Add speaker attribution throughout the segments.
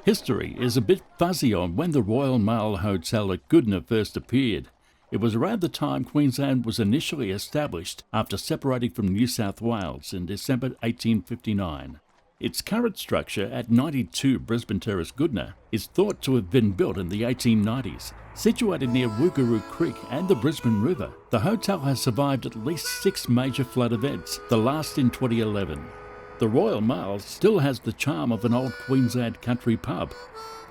Speaker 1: History is a bit fuzzy on when the Royal Mail Hotel at Goodna first appeared. It was around the time Queensland was initially established after separating from New South Wales in December 1859. Its current structure at 92 Brisbane Terrace, Goodna, is thought to have been built in the 1890s. Situated near Woogaroo Creek and the Brisbane River, the hotel has survived at least 6 major flood events, the last in 2011. The Royal Mail still has the charm of an old Queensland country pub.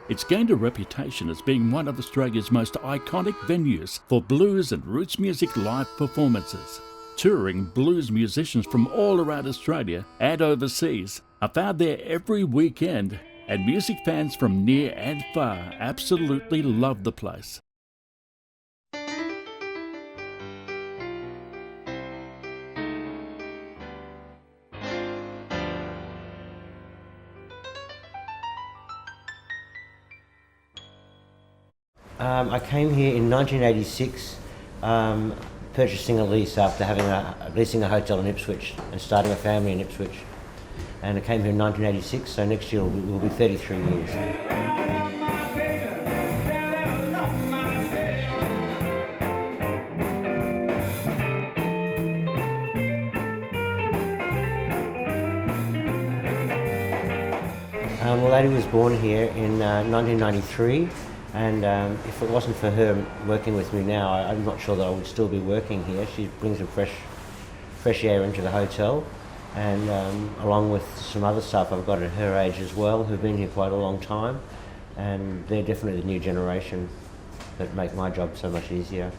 Speaker 1: It's gained a reputation as being one of Australia's most iconic venues for blues and roots music live performances. Touring blues musicians from all around Australia and overseas are found there every weekend, and music fans from near and far absolutely love the place.
Speaker 2: I came here in 1986, purchasing a lease after leasing a hotel in Ipswich and starting a family in Ipswich. And I came here in 1986, so next year will be 33 years. Well, Addie was born here in 1993. And if it wasn't for her working with me now, I'm not sure that I would still be working here. She brings a fresh air into the hotel, and along with some other staff I've got at her age as well, who've been here quite a long time, and they're definitely the new generation that make my job so much easier.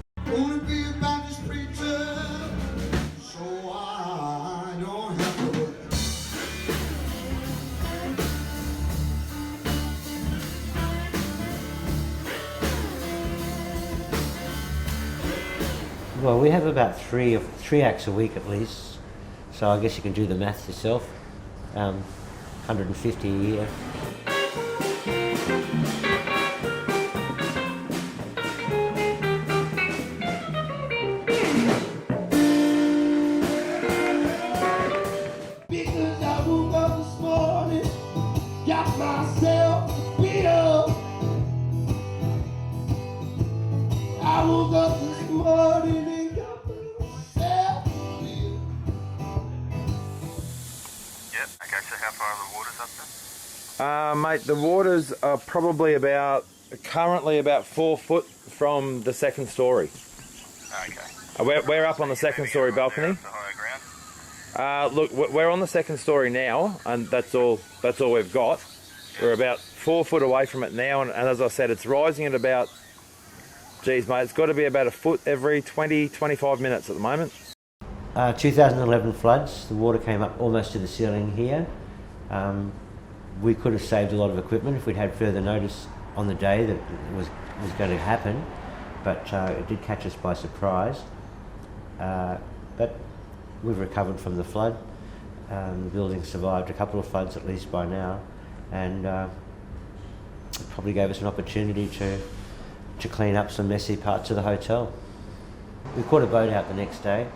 Speaker 2: Well, we have about three acts a week at least, so I guess you can do the maths yourself. 150 a year.
Speaker 3: Because I woke up this morning, got myself beat up. I woke up this morning.
Speaker 4: Mate, the waters are probably currently about 4 foot from the second story.
Speaker 5: Okay.
Speaker 4: We're up on the second story balcony. Look, we're on the second story now, and that's all we've got. We're about 4 foot away from it now, and as I said, it's rising at about, geez mate, it's got to be about a foot every 20-25 minutes at the moment.
Speaker 2: 2011 floods, the water came up almost to the ceiling here. We could have saved a lot of equipment if we'd had further notice on the day that it was going to happen, but it did catch us by surprise. But we've recovered from the flood. The building survived a couple of floods at least by now, and it probably gave us an opportunity to clean up some messy parts of the hotel. We caught a boat out the next day.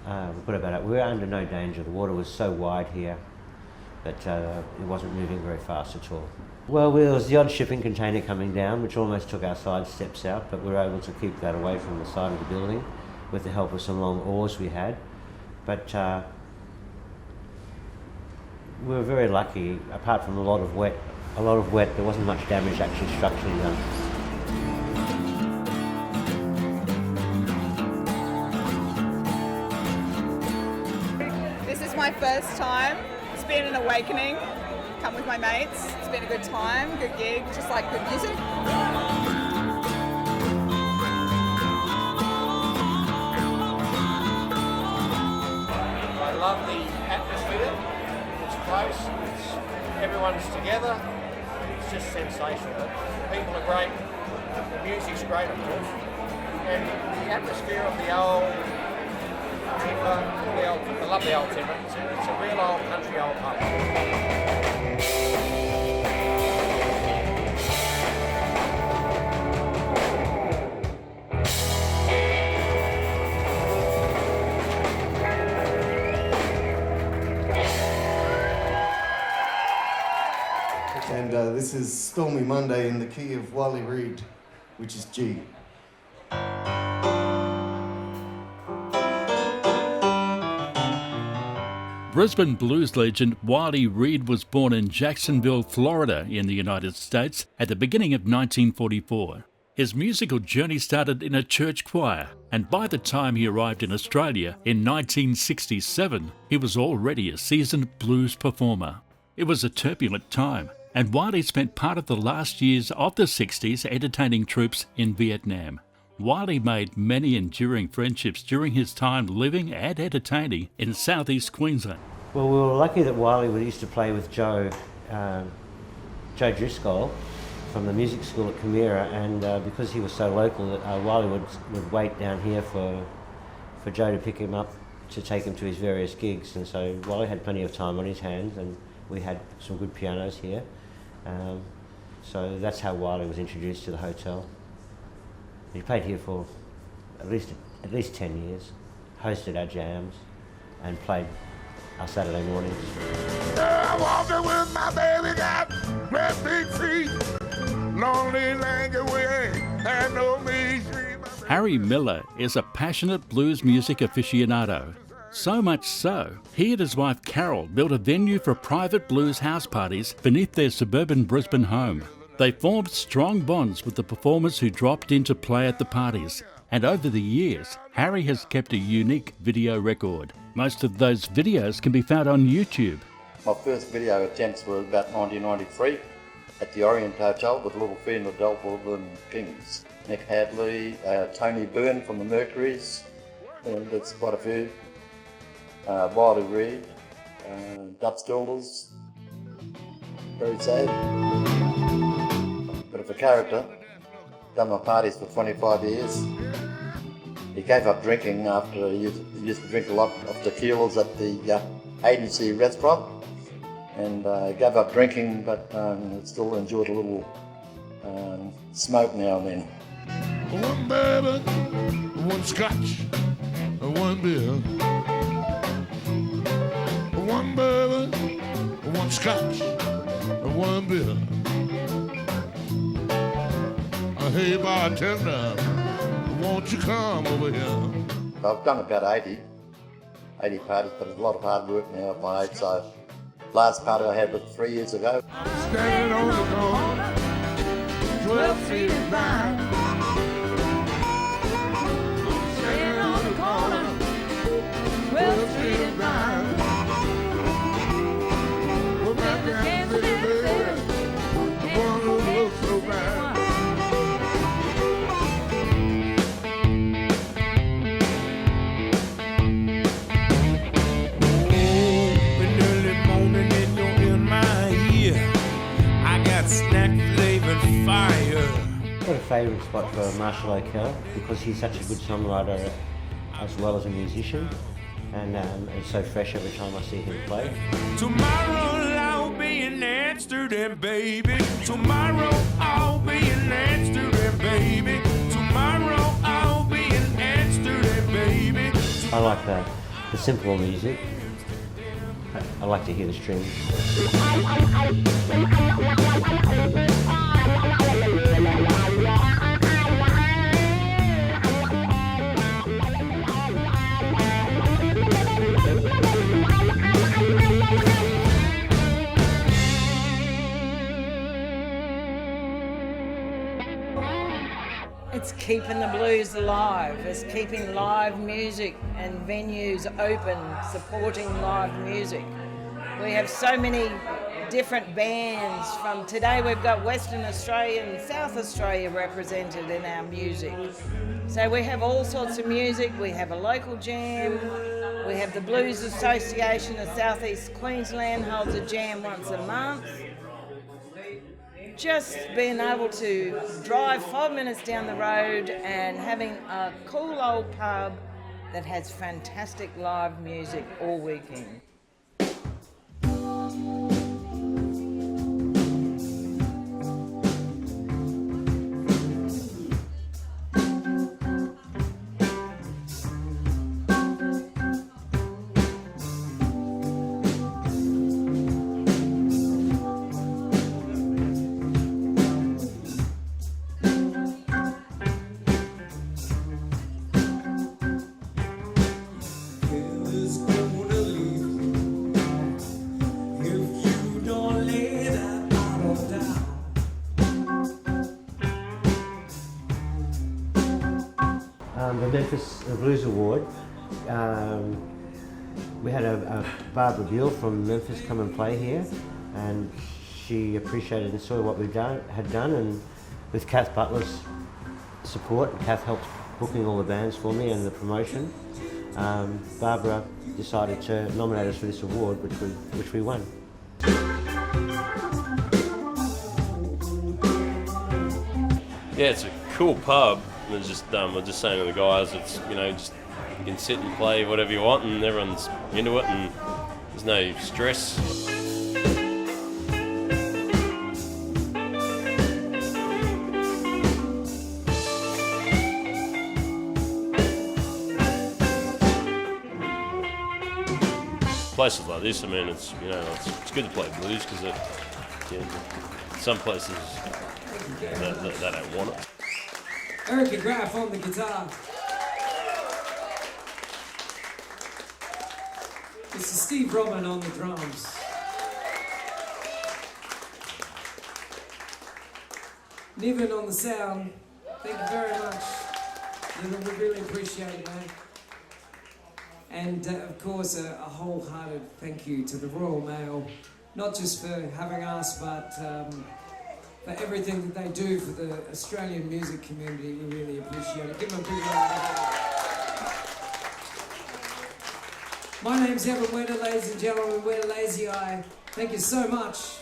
Speaker 2: We were under no danger. The water was so wide here that it wasn't moving very fast at all. Well, there was the odd shipping container coming down, which almost took our side steps out, but we were able to keep that away from the side of the building with the help of some long oars we had. But we were very lucky. Apart from a lot of wet, there wasn't much damage actually structurally done.
Speaker 6: This is my first time. It's been an awakening. Come with my mates. It's been a good time, good gig, just like good music.
Speaker 7: I love the atmosphere. It's close. Everyone's together. It's just sensational. People are great. The music's great, of course. And the atmosphere of the old timber, I love the old timber. It's a real old country old pub.
Speaker 8: And this is Stormy Monday in the key of Wiley Reed, which is G.
Speaker 1: Brisbane blues legend Wiley Reed was born in Jacksonville, Florida in the United States at the beginning of 1944. His musical journey started in a church choir, and by the time he arrived in Australia in 1967, he was already a seasoned blues performer. It was a turbulent time, and Wiley spent part of the last years of the 60s entertaining troops in Vietnam. Wiley made many enduring friendships during his time living and entertaining in southeast Queensland.
Speaker 2: Well, we were lucky that Wiley used to play with Joe Driscoll from the music school at Camira, and because he was so local, Wiley would wait down here for Joe to pick him up to take him to his various gigs, and so Wiley had plenty of time on his hands, and we had some good pianos here. So that's how Wiley was introduced to the hotel. He played here for at least 10 years, hosted our jams, and played our Saturday mornings.
Speaker 3: I'm walking with my baby, got red big feet, lonely language way, and no misery.
Speaker 1: Harry Miller is a passionate blues music aficionado. So much so, he and his wife Carol built a venue for private blues house parties beneath their suburban Brisbane home. They formed strong bonds with the performers who dropped in to play at the parties, and over the years, Harry has kept a unique video record. Most of those videos can be found on YouTube.
Speaker 9: My first video attempts were about 1993 at the Orient Hotel with Little Fee and the Delport and Kings. Nick Hadley, Tony Byrne from the Mercuries, and that's quite a few. Wiley Reed, Dutch Dilders, very sad. But of a character, done my parties for 25 years. He gave up drinking after he used to drink a lot of tequilas at the agency restaurant, and gave up drinking, but still enjoyed a little smoke now and then.
Speaker 3: One bourbon, one scotch, one beer. One bourbon, one scotch, one beer. Hey bartender, won't you come over here?
Speaker 9: I've done about 80 parties, but it's a lot of hard work now at my age, so last party I had was 3 years ago.
Speaker 3: Standing on the corner, 12 feet in line. Standing on the corner, 12 feet in line. Well, back down to the bed, the one who looks so bad.
Speaker 2: I've got a favourite spot for Marshall O'Kell because he's such a good songwriter as well as a musician, and it's so fresh every time I see him play.
Speaker 3: Tomorrow I'll be in Amsterdam, baby. Tomorrow I'll be in Amsterdam, baby. Tomorrow I'll be in Amsterdam, baby.
Speaker 2: I like the simple music. I like to hear the strings.
Speaker 10: It's keeping the blues alive. It's keeping live music and venues open, supporting live music. We have so many different bands. From today we've got Western Australia and South Australia represented in our music. So we have all sorts of music. We have a local jam. We have the Blues Association of South East Queensland holds a jam once a month. Just being able to drive 5 minutes down the road and having a cool old pub that has fantastic live music all weekend.
Speaker 2: We had a Barbara Beale from Memphis come and play here, and she appreciated and saw what we had done, and with Kath Butler's support, Kath helped booking all the bands for me and the promotion. Barbara decided to nominate us for this award, which we won.
Speaker 11: Yeah, it's a cool pub. We're just saying to the guys, it's, you know, just you can sit and play whatever you want, and everyone's into it, and there's no stress. Places like this, I mean, it's, you know, it's good to play blues because some places they don't want it.
Speaker 12: Eric Graff on the guitar. This is Steve Robin on the drums. Niven on the sound. Thank you very much. Niven, we really appreciate it, man. And of course, a wholehearted thank you to the Royal Mail, not just for having us, but for everything that they do for the Australian music community. We really appreciate it. Give them a big round of applause. My name's Evan Wetter, ladies and gentlemen. We're Lazy Eye. Thank you so much.